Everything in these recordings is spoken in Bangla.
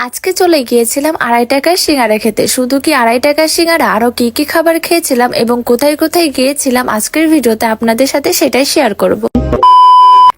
আজকে চলে গিয়েছিলাম 2.5 টাকার সিঙ্গারা খেতে। শুধু কি 2.5 টাকার সিঙ্গারা, আরো কি কি খাবার খেয়েছিলাম এবং কোথায় কোথায় গিয়েছিলাম আজকের ভিডিওতে আপনাদের সাথে সেটাই শেয়ার করব।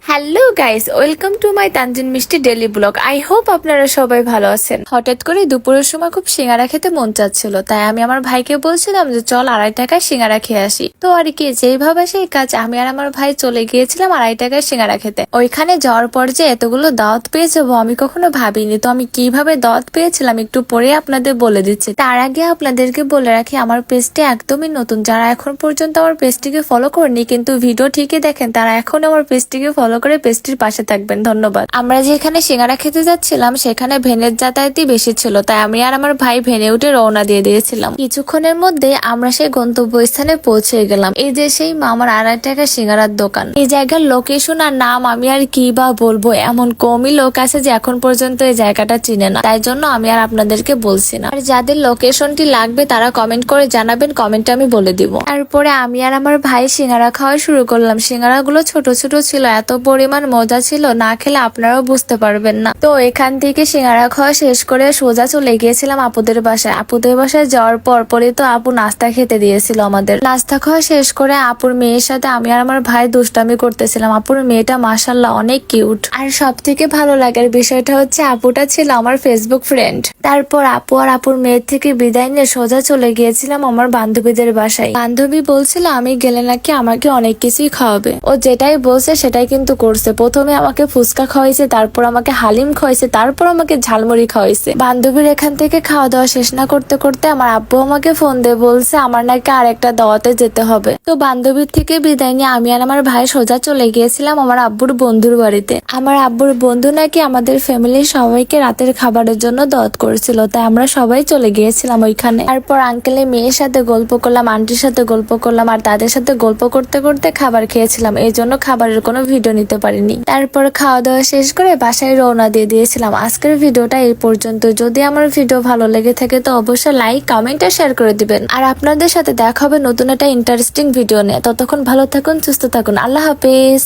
Hello guys, welcome to my Tanjin Mishti daily blog. I hope আপনারা সবাই ভালো আছেন। হঠাৎ করে দুপুরের সময় খুব সিঙ্গারা খেতে মন চাচ্ছিল, তাই আমি আমার ভাইকে বলছিলাম যে চল 2.5 টাকার সিঙ্গারা খেয়ে আসি। তো আর কি, যেইভাবে সেই কাজ, আমি আর আমার ভাই চলে গিয়েছিলাম 2.5 টাকার সিঙ্গারা খেতে। ওইখানে যাওয়ার পর যে এতগুলো দাওয়াত পেয়ে যাবো আমি কখনো ভাবিনি। তো আমি কিভাবে দাওয়াত পেয়েছিলাম একটু পরে আপনাদের বলে দিচ্ছি। তার আগে আপনাদেরকে বলে রাখি, আমার পেজটি একদমই নতুন। যারা এখন পর্যন্ত আমার পেজটিকে ফলো করেনি কিন্তু ভিডিও ঠিকই দেখেন, তারা এখন আমার পেজটিকে ফলো করে পেজটির পাশে থাকবেন। ধন্যবাদ। আমরা যেখানে সিঙ্গারা খেতে যাচ্ছিলাম সেখানে ভ্যানের যাতায়াতই বেশি ছিল, তাই আমি আর আমার ভাই ভ্যানে উঠে রওনা দিয়ে দিয়েছিলাম। কিছুক্ষণের মধ্যে আমরা সেই গন্তব্যস্থানে পৌঁছে গেলাম। এই যে সেই মামার 2.5 টাকার সিঙ্গারার দোকান। এই জায়গার লোকেশন আর নাম আমি আর কি বা বলবো, এমন কমই লোক আছে যে এখন পর্যন্ত এই জায়গাটা চিনে না, তাই জন্য আমি আর আপনাদেরকে বলছি না। আর যাদের লোকেশনটি লাগবে তারা কমেন্ট করে জানাবেন, কমেন্টে আমি বলে দিব। তারপরে আমি আর আমার ভাই সিঙ্গারা খাওয়া শুরু করলাম। সিঙ্গারা গুলো ছোট ছোট ছিল, এত পরিমাণ মজা ছিল, না খেলে আপনারাও বুঝতে পারবেন না। তো এখান থেকে সিঙ্গারা খাওয়া শেষ করে সোজা চলে গিয়েছিলাম আপুদের বাসায়। আপুদের বাসায় যাওয়ার পরে তো আপু নাস্তা খেতে দিয়েছিল আমাদের। নাস্তা খাওয়া শেষ করে আপুর মেয়ের সাথে আমি আর আমার ভাই দুষ্টামি করতেছিলাম। আপুর মেয়েটা মাশাআল্লাহ অনেক কিউট। আর সব থেকে ভালো লাগার বিষয়টা হচ্ছে আপুটা ছিল আমার ফেসবুক ফ্রেন্ড। তারপর আপু আর আপুর মেয়ের থেকে বিদায় নিয়ে সোজা চলে গিয়েছিলাম আমার বান্ধবীদের বাসায়। বান্ধবী বলছিল আমি গেলে নাকি আমাকে অনেক কিছুই খাওয়াবে। ও যেটাই বলছে সেটাই কিন্তু করছে। প্রথমে আমাকে ফুচকা খাওয়াইছে, তারপর আমাকে হালিম খাওয়াইছে, তারপর আমাকে ঝালমুড়ি খাওয়াইছে। বান্ধবীর এখান থেকে খাওয়া দাওয়া শেষ না করতে করতে আমার আব্বু আমাকে ফোন দিয়ে বলছে আমার নাকি আর একটা দাওয়াতে যেতে হবে। তো বান্ধবীর থেকে বিদায় নিয়ে আমি আর আমার ভাই সোজা চলে গিয়েছিলাম আমার আব্বুর বন্ধুর বাড়িতে। আমার আব্বুর বন্ধু নাকি আমাদের ফ্যামিলির সবাইকে রাতের খাবারের জন্য দাওয়াত করেছিল, তাই আমরা সবাই চলে গিয়েছিলাম ওইখানে। তারপর আঙ্কেলের মেয়ের সাথে গল্প করলাম, আন্টির সাথে গল্প করলাম, আর তাদের সাথে গল্প করতে করতে খাবার খেয়েছিলাম, এই জন্য খাবারের কোনো ভিডিও নিতে পারিনি। তারপর খাওয়া দাওয়া শেষ করে বাসায় রওনা দিয়ে দিয়েছিলাম। আজকের ভিডিওটা এই পর্যন্ত। যদি আমার ভিডিও ভালো লেগে থাকে তো অবশ্যই লাইক, কমেন্ট আর শেয়ার করে দিবেন। আর আপনাদের সাথে দেখা হবে নতুন একটা ইন্টারেস্টিং ভিডিও নিয়ে। ততক্ষণ ভালো থাকুন, সুস্থ থাকুন। আল্লাহ হাফেজ।